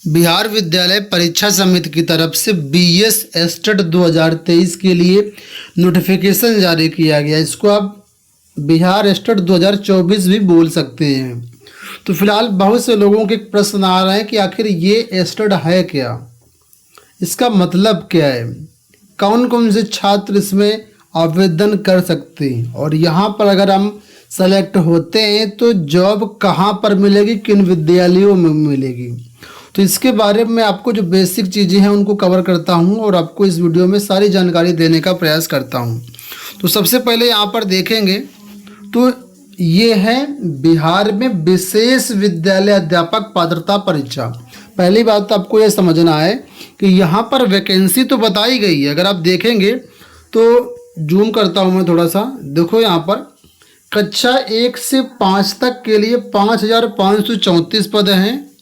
बिहार विद्यालय परीक्षा समिति की तरफ से बीएस एस्टेट 2023 के लिए नोटिफिकेशन जारी किया गया। इसको आप बिहार एस्टेट 2024 भी बोल सकते हैं। तो फिलहाल बहुत से लोगों के प्रश्न आ रहे हैं कि आखिर ये एस्टेट है क्या, इसका मतलब क्या है, कौन कौन से छात्र इसमें आवेदन कर सकते हैं, और यहाँ पर अगर हम सेलेक्ट होते हैं तो जॉब कहाँ पर मिलेगी, किन विद्यालयों में मिलेगी। तो इसके बारे में आपको जो बेसिक चीज़ें हैं उनको कवर करता हूं और आपको इस वीडियो में सारी जानकारी देने का प्रयास करता हूं। तो सबसे पहले यहाँ पर देखेंगे तो ये है बिहार में विशेष विद्यालय अध्यापक पात्रता परीक्षा। पहली बात तो आपको ये समझना है कि यहाँ पर वैकेंसी तो बताई गई है। अगर आप देखेंगे तो जूम करता हूँ मैं थोड़ा सा, देखो यहाँ पर कक्षा 1 से 5 तक के लिए 5534 पद हैं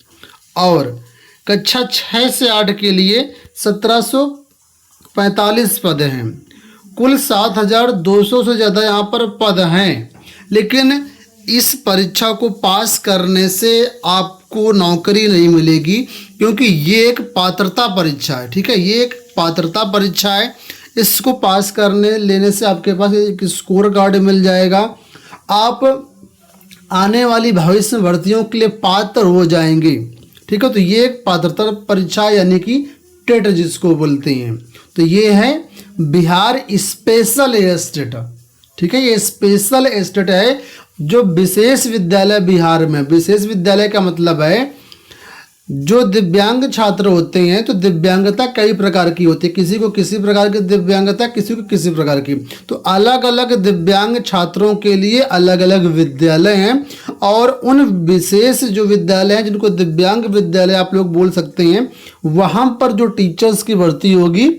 और कक्षा 6 से 8 के लिए 1745 पद हैं। कुल 7200 से ज़्यादा यहाँ पर पद हैं। लेकिन इस परीक्षा को पास करने से आपको नौकरी नहीं मिलेगी, क्योंकि ये एक पात्रता परीक्षा है। ठीक है, ये एक पात्रता परीक्षा है। इसको पास करने लेने से आपके पास एक स्कोर कार्ड मिल जाएगा। आप आने वाली भविष्य भर्तियों के लिए पात्र हो जाएंगे। ठीक है, तो ये एक पात्रता परीक्षा यानी कि टेट जिसको बोलते हैं। तो ये है बिहार स्पेशल एस्टेट। ठीक है, ये स्पेशल एस्टेट है जो विशेष विद्यालय बिहार में, विशेष विद्यालय का मतलब है जो दिव्यांग छात्र होते हैं। तो दिव्यांगता कई प्रकार की होती है, किसी को किसी प्रकार की दिव्यांगता, किसी को किसी प्रकार की। तो अलग अलग दिव्यांग छात्रों के लिए अलग अलग विद्यालय हैं, और उन विशेष जो विद्यालय हैं जिनको दिव्यांग विद्यालय आप लोग बोल सकते हैं, वहाँ पर जो टीचर्स की भर्ती होगी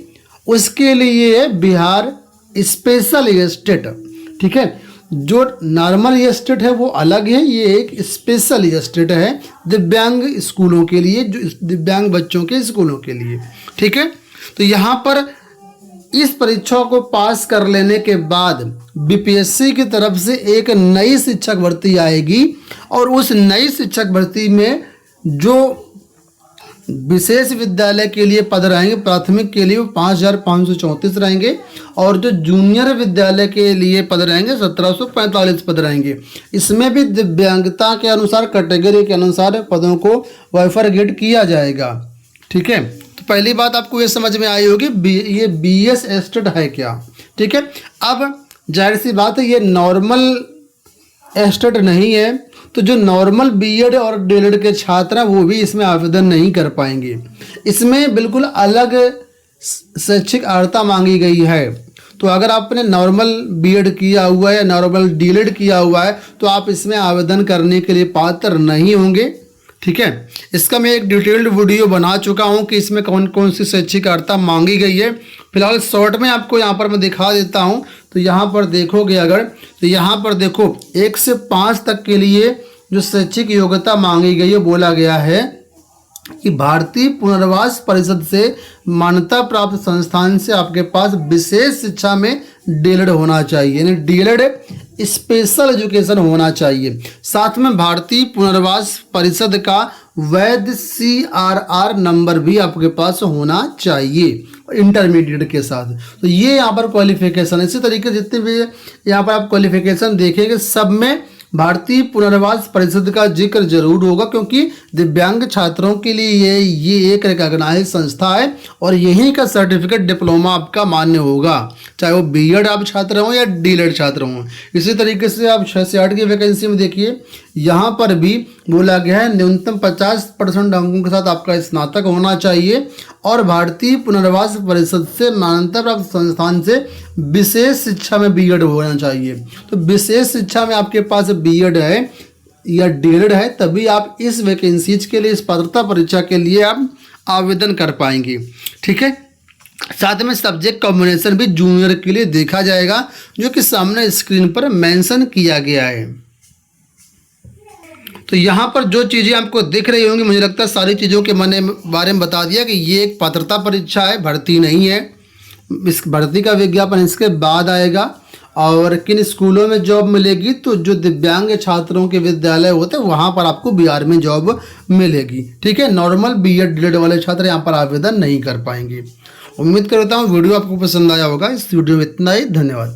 उसके लिए बिहार स्पेशल एस्टेट। ठीक है, जो नॉर्मल एस्टेट है वो अलग है, ये एक स्पेशल एस्टेट है दिव्यांग स्कूलों के लिए, जो दिव्यांग बच्चों के स्कूलों के लिए। ठीक है, तो यहाँ पर इस परीक्षा को पास कर लेने के बाद बीपीएससी की तरफ से एक नई शिक्षक भर्ती आएगी, और उस नई शिक्षक भर्ती में जो विशेष विद्यालय के लिए पद रहेंगे, प्राथमिक के लिए वो 5534 रहेंगे, और जो जूनियर विद्यालय के लिए पद रहेंगे 1745 पद रहेंगे। इसमें भी दिव्यांगता के अनुसार, कैटेगरी के अनुसार पदों को बाइफरगेट किया जाएगा। ठीक है, तो पहली बात आपको ये समझ में आई होगी ये बीएस एस्टेट है क्या। ठीक है, अब जाहिर सी बात है ये नॉर्मल एस्टेट नहीं है, तो जो नॉर्मल बीएड और डीएलएड के छात्र हैं वो भी इसमें आवेदन नहीं कर पाएंगे। इसमें बिल्कुल अलग शैक्षिक अर्हता मांगी गई है। तो अगर आपने नॉर्मल बीएड किया हुआ है या नॉर्मल डीएलएड किया हुआ है तो आप इसमें आवेदन करने के लिए पात्र नहीं होंगे। ठीक है, इसका मैं एक डिटेल्ड वीडियो बना चुका हूं कि इसमें कौन कौन सी शैक्षिक अर्हता मांगी गई है। फिलहाल शॉर्ट में आपको यहाँ पर मैं दिखा देता हूं। तो यहाँ पर देखोगे अगर, तो यहाँ पर देखो 1 से 5 तक के लिए जो शैक्षिक योग्यता मांगी गई है, बोला गया है कि भारतीय पुनर्वास परिषद से मान्यता प्राप्त संस्थान से आपके पास विशेष शिक्षा में डीएलएड होना चाहिए, यानी डीएलएड स्पेशल एजुकेशन होना चाहिए। साथ में भारतीय पुनर्वास परिषद का वैध CRR नंबर भी आपके पास होना चाहिए इंटरमीडिएट के साथ। तो ये यहाँ पर क्वालिफिकेशन, इसी तरीके से जितने भी यहाँ पर आप क्वालिफिकेशन देखेंगे सब में भारतीय पुनर्वास परिषद का जिक्र जरूर होगा, क्योंकि दिव्यांग छात्रों के लिए ये एक रिकॉग्नाइज्ड संस्था है और यहीं का सर्टिफिकेट डिप्लोमा आपका मान्य होगा, चाहे वो बीएड आप छात्र हों या डीएलएड छात्र हों। इसी तरीके से आप 6 से 8 की वैकेंसी में देखिए, यहाँ पर भी बोला गया है न्यूनतम 50% अंकों के साथ आपका स्नातक होना चाहिए, और भारतीय पुनर्वास परिषद से मान्यता प्राप्त संस्थान से विशेष शिक्षा में बीएड होना चाहिए। तो विशेष शिक्षा में आपके पास बीएड है या डीएलएड है, तभी आप इस वैकेंसीज के लिए, इस पात्रता परीक्षा के लिए आप आवेदन कर पाएंगे। ठीक है, साथ में सब्जेक्ट कॉम्बिनेशन भी जूनियर के लिए देखा जाएगा, जो कि सामने स्क्रीन पर मेंशन किया गया है। तो यहाँ पर जो चीज़ें आपको दिख रही होंगी, मुझे लगता है सारी चीज़ों के बारे में बता दिया कि ये एक पात्रता परीक्षा है, भर्ती नहीं है। इस भर्ती का विज्ञापन इसके बाद आएगा, और किन स्कूलों में जॉब मिलेगी, तो जो दिव्यांग छात्रों के विद्यालय होते हैं वहाँ पर आपको बिहार में जॉब मिलेगी। ठीक है, नॉर्मल बीएड डीएड वाले छात्र यहाँ पर आवेदन नहीं कर पाएंगे। उम्मीद करता हूँ वीडियो आपको पसंद आया होगा। इस वीडियो में इतना ही, धन्यवाद।